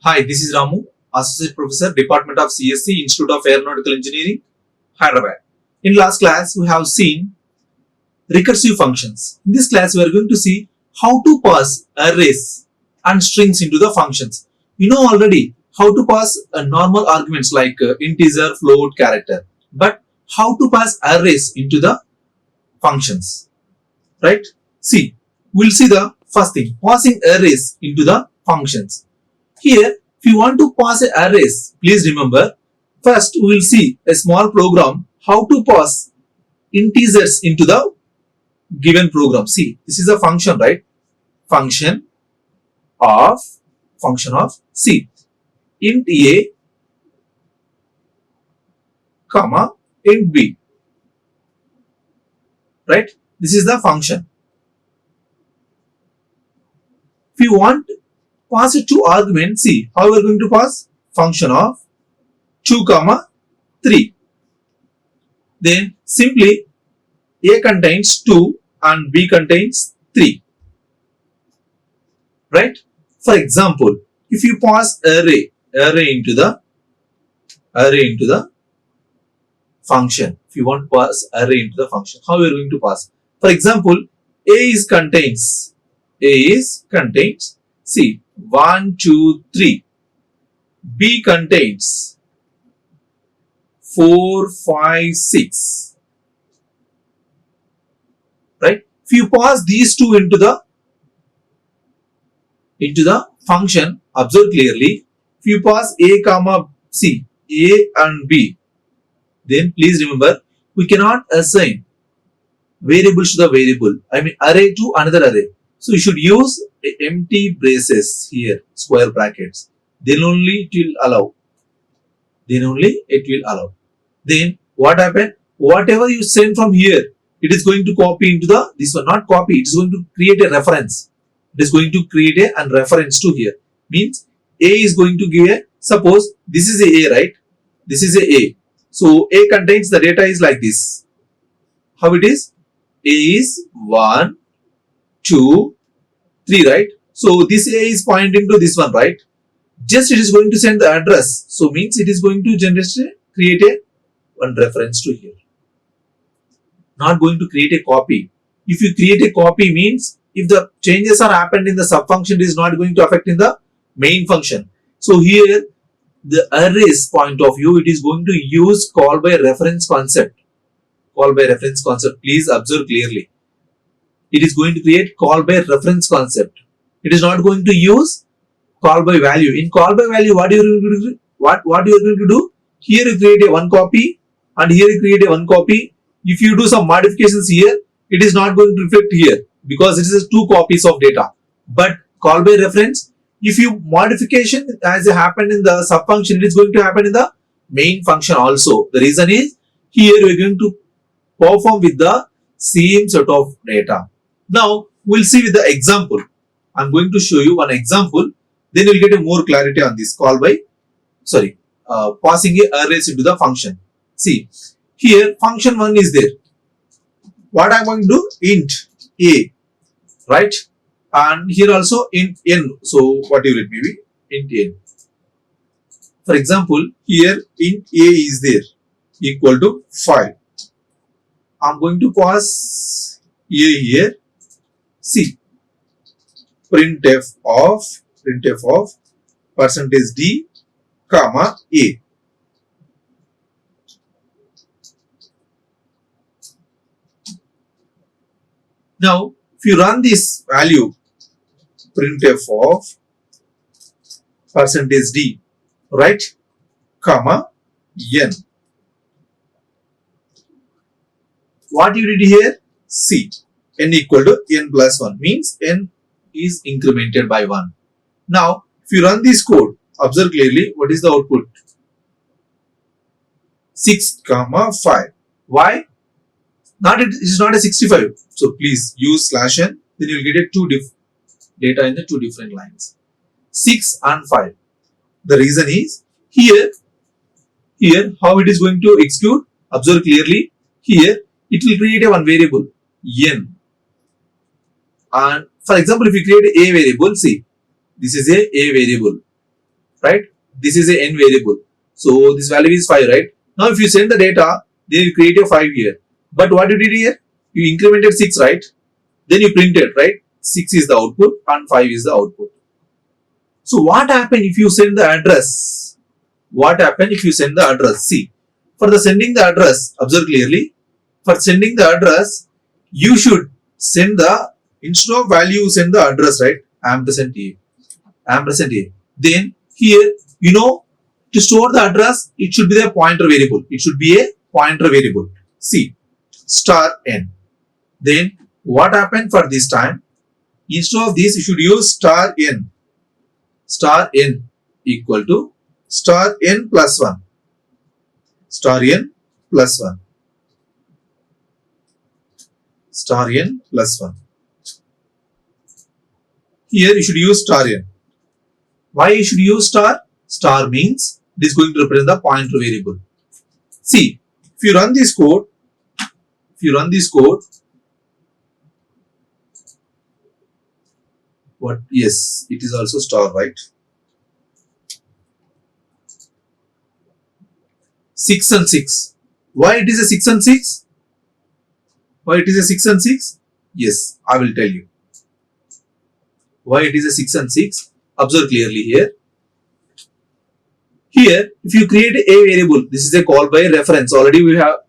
Hi, this is Ramu, Associate Professor, Department of CSC, Institute of Aeronautical Engineering, Hyderabad. In last class, we have seen recursive functions. In this class, we are going to see how to pass arrays and strings into the functions. You know already how to pass normal arguments like integer, float, character. But how to pass arrays into the functions, right? See, we'll see the first thing, passing arrays into the functions. Here, if you want to pass arrays, please remember, first we will see a small program how to pass integers into the given program. See, this is a function, right? Function of C, int A, comma, int B, right? This is the function. If you want pass it to argument, see how we are going to pass function of 2 comma 3. Then simply A contains 2 and B contains 3, right? For example, if you pass array into the function, if you want to pass array into the function, how you are going to pass? For example, A contains see 1 2 3, B contains 4 5 6, right? If you pass these two into the function, observe clearly. If you pass A comma C, A and B, then please remember we cannot assign variables to the variable, I mean array to another array. So you should use empty braces here, square brackets. Then only it will allow. Then what happened? Whatever you send from here, it is going to copy into this one, not copy, it is going to create a reference. It is going to create a reference to here. Means A is going to give suppose this is a right? This is a. So A contains the data is like this. How it is? A is 1, 2, 3, right? So this A is pointing to this one, right? Just it is going to send the address. So means it is going to create one reference to here. Not going to create a copy. If you create a copy means if the changes are happened in the subfunction, it is not going to affect in the main function. So here the arrays point of view, it is going to use call by reference concept. Please observe clearly. It is going to create call by reference concept. It is not going to use call by value. In call by value, what you are going to do? What you are going to do? Here you create a one copy and here you create a one copy. If you do some modifications here, it is not going to reflect here because it is two copies of data. But call by reference, if you modification as happened in the subfunction, it is going to happen in the main function also. The reason is here we are going to perform with the same set of data. Now we'll see with the example. I'm going to show you one example. Then you'll get a more clarity on this passing a arrays into the function. See, here function 1 is there. What I'm going to do? Int A, right? And here also int n. So what you read maybe? Int n. For example, here int A is there equal to 5. I'm going to pass A here. See, printf of percentage %d comma A. Now, if you run this value, printf of percentage %d, right, comma n. What you did here? See, n equal to n plus 1 means n is incremented by 1. Now, if you run this code, observe clearly what is the output? 6 comma 5. Why? It is not a 65. So please use /n. Then you will get a data in the two different lines. 6 and 5. The reason is here how it is going to execute. Observe clearly. Here it will create a one variable n. And for example, if you create a variable, see, this is a variable, right? This is a n variable. So this value is 5, right? Now if you send the data, then you create a 5 here. But what you did here? You incremented 6, right? Then you printed, right? 6 is the output and 5 is the output. So what happened if you send the address? What happened if you send the address? See, for the sending the address, observe clearly. For sending the address, you should send the, instead of value, send the address, right? Ampersand A. Ampersand A. Then here, to store the address, it should be the pointer variable. It should be a pointer variable. See, star n. Then what happened for this time? Instead of this, you should use star n. Star n equal to star n plus 1. Star n plus 1. Star n plus 1. Here you should use star n. Why you should use star? Star means it is going to represent the pointer variable. See, if you run this code, what? Yes, it is also star, right? 6 and 6. Why it is a 6 and 6? Why it is a 6 and 6? Yes, I will tell you. Why it is a 6 and 6? Observe clearly here. Here, if you create a variable, this is a call by reference. Already we have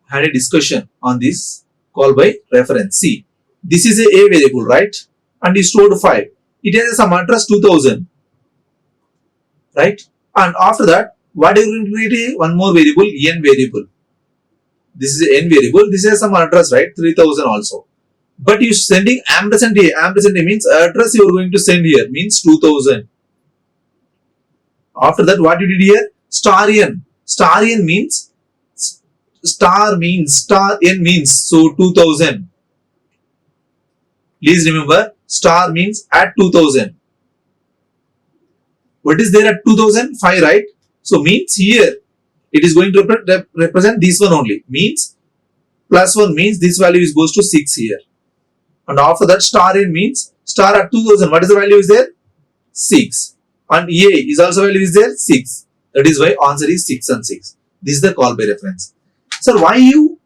had a discussion on this call by reference. See, this is a variable, right? And is stored 5. It has some address 2000, right? And after that, what are you going to create? One more variable, n variable. This is a n variable. This has some address, right? 3000 also. But you sending ampersand A. Ampersand A means address you are going to send here means 2000. After that, what you did here? Star n. Star n means star n means so 2000. Please remember, star means at 2000. What is there at 2000? 5, right? So means here it is going to represent this one only. Means plus 1 means this value is goes to 6 here. And after that, star n means star at 2000. What is the value is there? 6. And A is also value is there? 6. That is why answer is 6 and 6. This is the call by reference. Sir, why you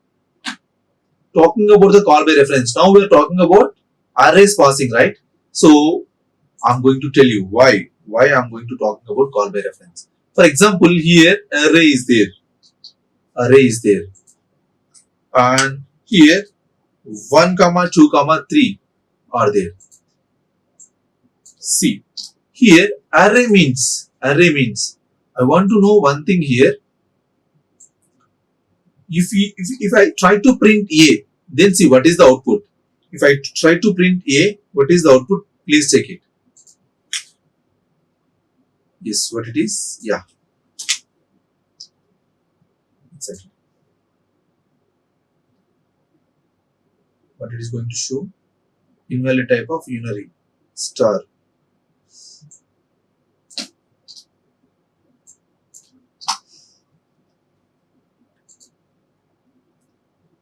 talking about the call by reference? Now we are talking about arrays passing, right? So I'm going to tell you why I'm going to talk about call by reference. For example, here array is there, and here 1, 2, 3 are there. See, here array means I want to know one thing here. If I try to print A, then see what is the output. If I try to print A, what is the output? Please check it. Yes, what it is? Yeah. Exactly. What it is going to show? Invalid type of unary star.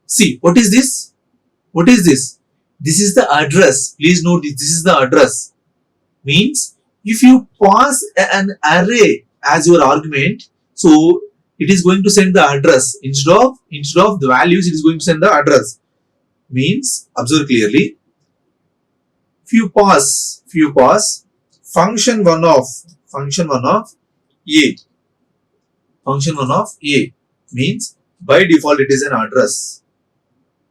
See, what is this? What is this? This is the address. Please note this. This is the address. Means if you pass an array as your argument, so it is going to send the address instead of the values. It is going to send the address. Means observe clearly. If you pass function one of A. Function one of A means by default it is an address.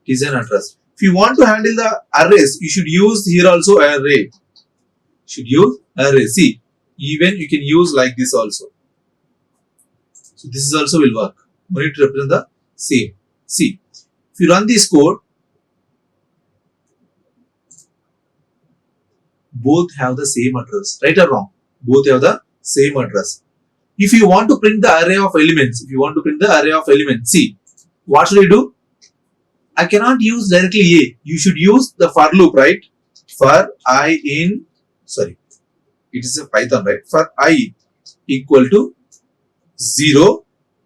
It is an address. If you want to handle the arrays, you should use here also array. See, even you can use like this also. So this is also will work. We need to represent the same. See, if you run this code, both have the same address, right or wrong? Both have the same address. If you want to print the array of elements, see, what should I do? I cannot use directly A. You should use the for loop, right? For I in, it is a Python, right? For I equal to 0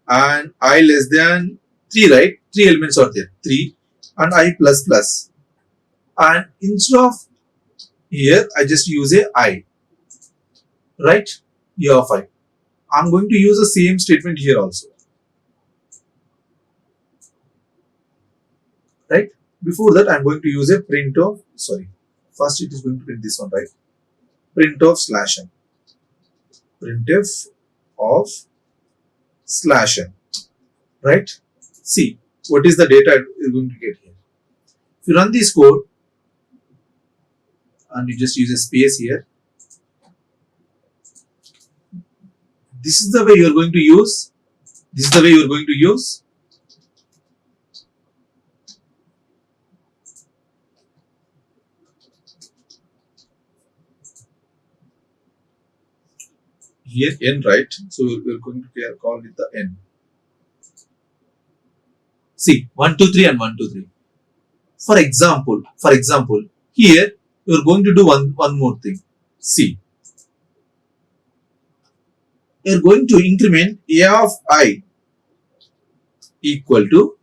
and I less than 3, right? 3 elements are there, 3 and I plus plus. And instead of here, I just use a I, right? A of I. I'm going to use the same statement here also, right? Before that, I'm going to use a print of, sorry, first it is going to print this one, right? Print of slash n. Printf of slash n, right? See, what is the data you're going to get here? If you run this code and you just use a space here, this is the way you're going to use. This is the way you're going to use. Here n, right? So we're going to call it the n. See, 1, 2, 3 and 1, 2, 3. For example, here you're going to do one more thing. See, you're going to increment a of I equal to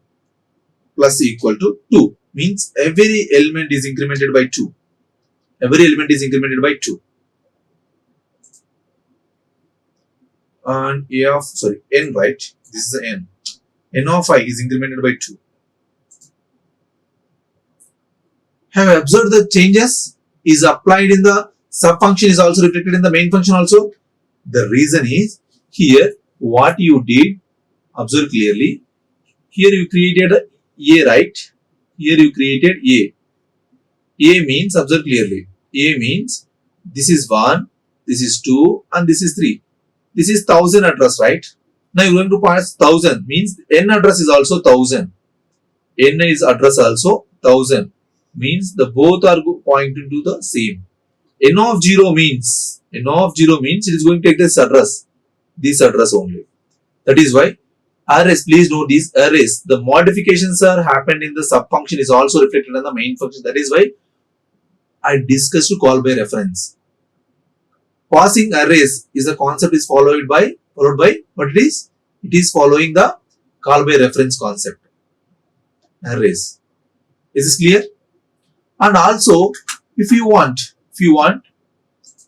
plus equal to 2. Means every element is incremented by 2. Every element is incremented by 2. And a of, sorry, n, right? This is the n. N of I is incremented by 2. Have you observed the changes is applied in the sub function is also reflected in the main function also? The reason is here what you did, observe clearly. Here you created a, right? Here you created a. A means, observe clearly. A means this is 1, this is 2 and this is 3. This is 1000 address, right? Now you're going to pass 1000 means n address is also 1000. N is address also 1000 means the both are pointing to the same. N of 0 means it is going to take this address only. That is why arrays, please note these arrays, the modifications are happened in the sub function is also reflected in the main function. That is why I discussed to call by reference. Passing arrays is a concept is followed by what it is? It is following the call by reference concept. Arrays. Is this clear? And also, if you want,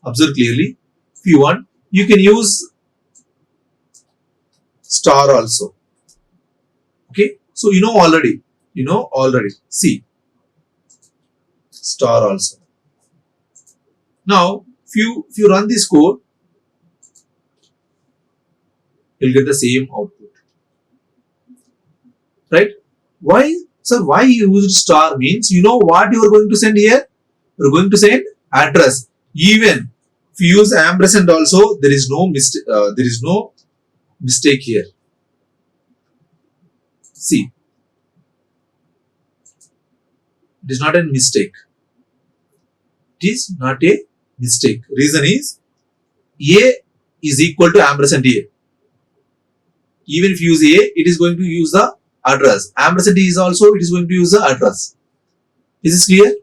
observe clearly. If you want, you can use star also. Okay. So you know already. See, star also. Now, if you run this code, you'll get the same output, right? Why, sir? Why you used star means you know what you are going to send here. You are going to send address. Even if you use ampersand also, there is no mistake. Mistake here. See, it is not a mistake. It is not a mistake. Reason is a is equal to ampersand a. Even if you use a, it is going to use the address. Ampersand is also it is going to use the address. Is this clear?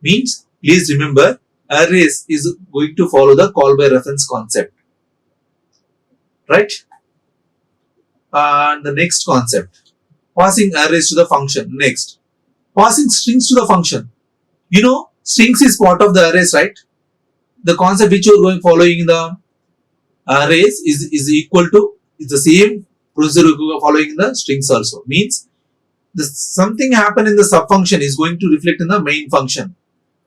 Means please remember arrays is going to follow the call by reference concept, right? And the next concept, passing arrays to the function. Next, passing strings to the function. You know, strings is part of the arrays, right? The concept which you are following in the arrays is equal to, is the same procedure you are following in the strings also. Means something happen in the sub function is going to reflect in the main function.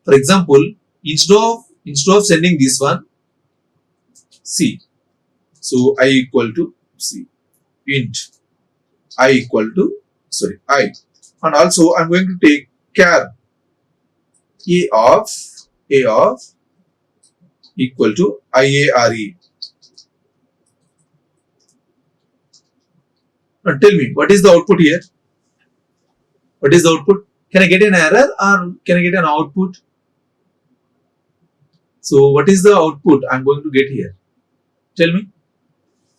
For example, instead of sending this one, see, so I equal to see int I equal to I, and also I'm going to take char a of equal to IARE. Now tell me what is the output here? What is the output? Can I get an error or can I get an output? So what is the output I'm going to get here? Tell me.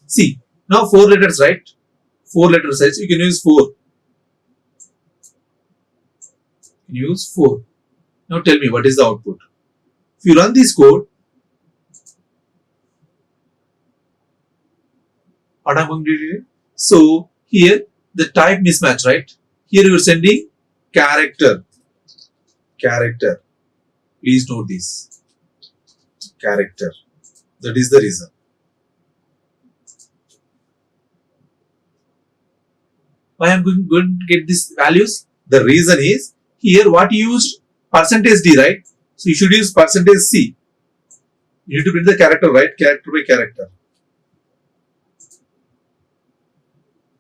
See, now 4 letters, right? 4 letter size, you can use 4. Use 4. Now tell me what is the output. If you run this code, what I'm going to do? So here the type mismatch, right? Here you are sending character. Please note this. character. That is the reason. Why I am going to get these values? The reason is here what you used percentage D, right? So you should use percentage C. You need to print the character, right? Character by character.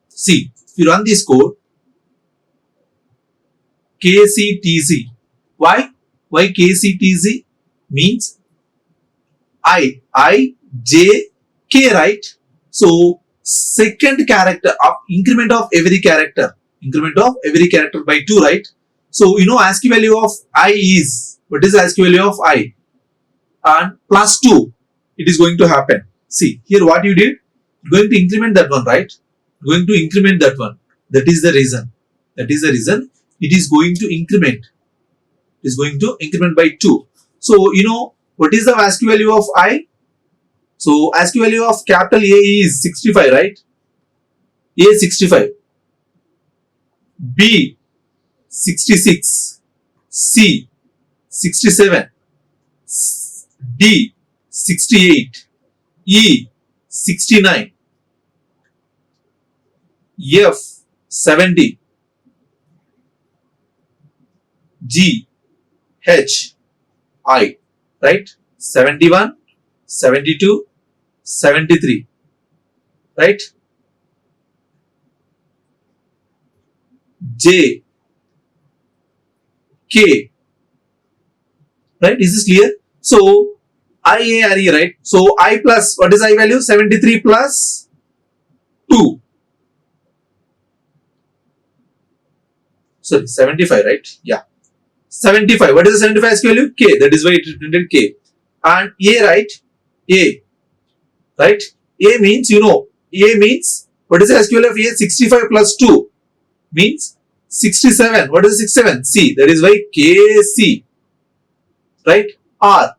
See, if you run this code, KCTZ. Why? Why KCTZ? Means J, K, right? So second character of increment of every character by 2, right? So you know ASCII value of I is, what is the ASCII value of I? And plus 2, it is going to happen. See, here what you did, you're going to increment that one, right? You're going to increment that one. That is the reason. That is the reason it is going to increment. It is going to increment by 2. So, you know, what is the ASCII value of I? So, ASCII value of capital A is 65, right? A 65. B 66. C 67. D 68. E 69. F 70. G H I, right? 71, 72, 73, right? J K, right? Is this clear? So I A R E, right? So I plus, what is I value? 73 plus 2. Sorry, 75, right? Yeah. 75. What is the 75 ASCII value? K. That is why it is printed K. And A, right? A. Right? A means, you know, A means, what is the ASCII value of A? 65 plus 2 means 67. What is 67? C. That is why KC. Right? R.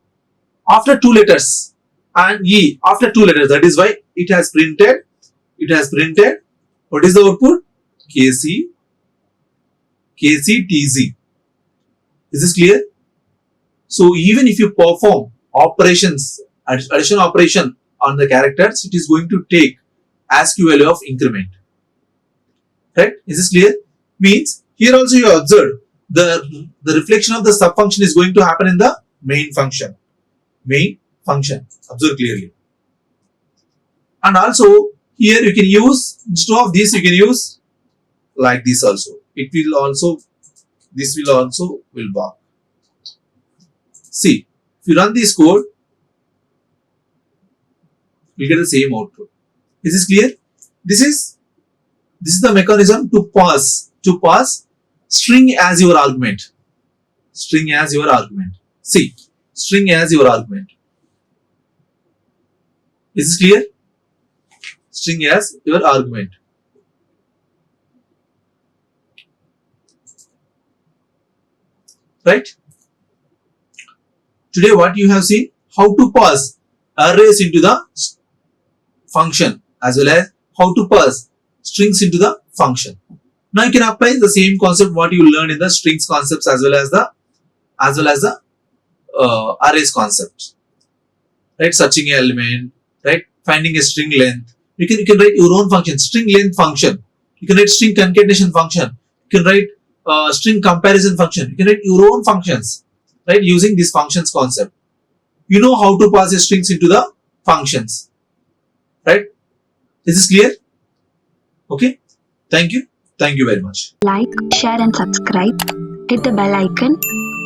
After 2 letters. And E. After 2 letters. That is why it has printed. What is the output? KCTZ. Is this clear? So even if you perform operations, addition operation on the characters, it is going to take ASCII value of increment. Right? Is this clear? Means here also you observed the reflection of the subfunction is going to happen in the main function. Observe clearly. And also here you can use, instead of this you can use like this also. This will also work. See, if you run this code, you get the same output. Is this clear? This is the mechanism to pass string as your argument. See, string as your argument. Is this clear? String as your argument. Right? Today what you have seen, how to pass arrays into the function as well as how to pass strings into the function. Now you can apply the same concept what you learned in the strings concepts as well as the arrays concept. Right? Searching an element, right? Finding a string length. You can write your own function, string length function. You can write string concatenation function. You can write string comparison function. You can write your own functions, right? Using this functions concept. You know how to pass the strings into the functions, right? Is this clear? Okay. Thank you. Thank you very much. Like, share and subscribe. Hit the bell icon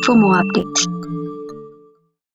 for more updates.